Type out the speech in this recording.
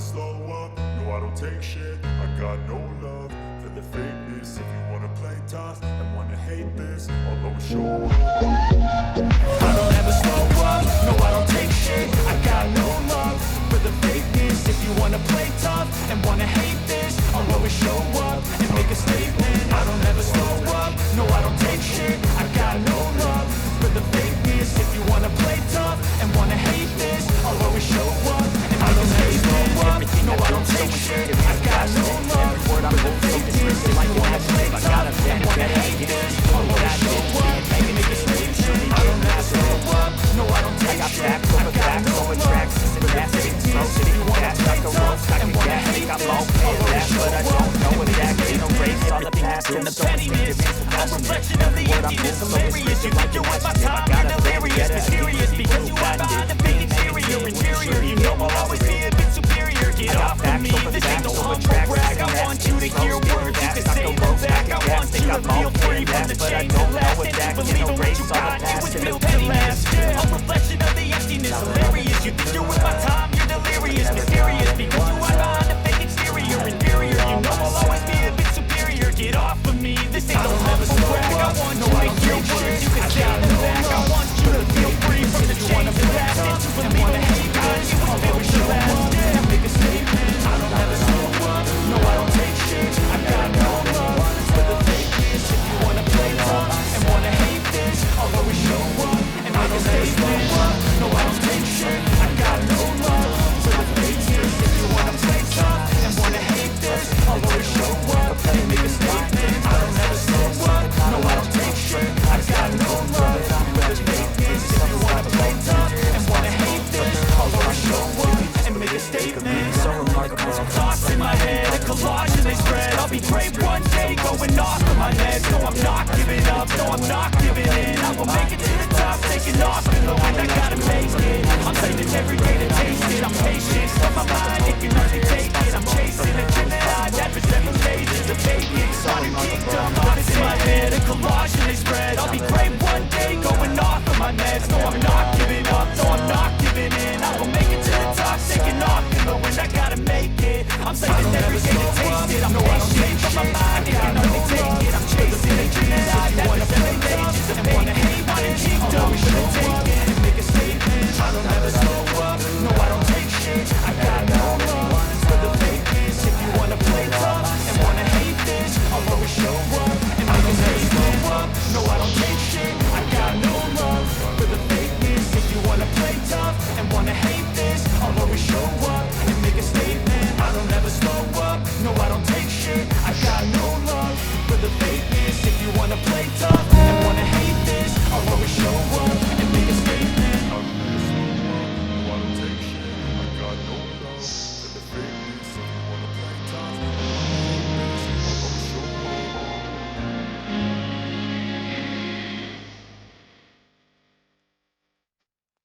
slow up, no I don't take shit. I got no love for the fakeness. If you wanna play tough and wanna hate this, I'll always show up. I don't ever slow up, no I don't take shit. I got no love for the fakeness. If you wanna play tough and wanna hate this, I'll always show up and make a statement. I don't ever slow up, no I don't take shit. I got no love for the fakeness. If you wanna play tough and wanna hate this, I'll always show up and make a statement. No I don't take shit. I got no love for the fakeness. If you wanna play tough and wanna hate this, I'll always show up and make a statement. I don't ever slow up, no I don't take shit. I got no love for the fakeness. If you wanna play tough and wanna hate this, I'll always show up and make a statement. Everything is still pettiness, a reflection of the emptiness. Hilarious, you think you're worth my time, you're delirious. Mysterious, because you are behind the fake exterior. Inferior, you know I'll always be a bit superior. Get off of me, this ain't no humble brag. I want you to hear words, you can say them back. I want you to feel free from the chains that last. And to believe in what you got, you was built to last. A reflection of the emptiness. Hilarious, you think you're worth my time, you're delirious. Mysterious, because you are behind the fake exterior. Inferior, you know I'll always be a bit superior. Get off of me, this ain't no humble brag. I want you to hear words, you can say them back. I want you to feel free from the chains that last. And to believe in what you got, you was built to last. Yeah, make a statement. I don't ever slow up, no I don't take shit. I got no love for the fakeness. If you wanna play tough and wanna hate this, I'll always show up and make a statement. No I don't take shit. I got no love for the fakeness. If you wanna play tough and wanna hate this, I'll always show up and make a statement. I don't ever slow up, no I don't take shit. I got no love for the fakeness. If you wanna play tough and wanna hate this, I'll always show up and make a statement. So remarkable. Thoughts in my head, a collage and they spread. I'll be great one day, going off of my meds. No, I'm not giving up, no, I'm not giving in. I will make it to the top, taking off in the wind. I gotta make it. I'm saving every day to taste it. I'm patient, but my mind, it can hardly take it. I'm chasing a dream that I've had for 7 phases of vacant. Sonic kingdom, thoughts in my head, a collage and they spread. I'll be great one day, going off of my meds. No, I'm not giving up, no, I'm not giving in. I will make it to the top, taking off in the wind. I gotta make it. I'm saving every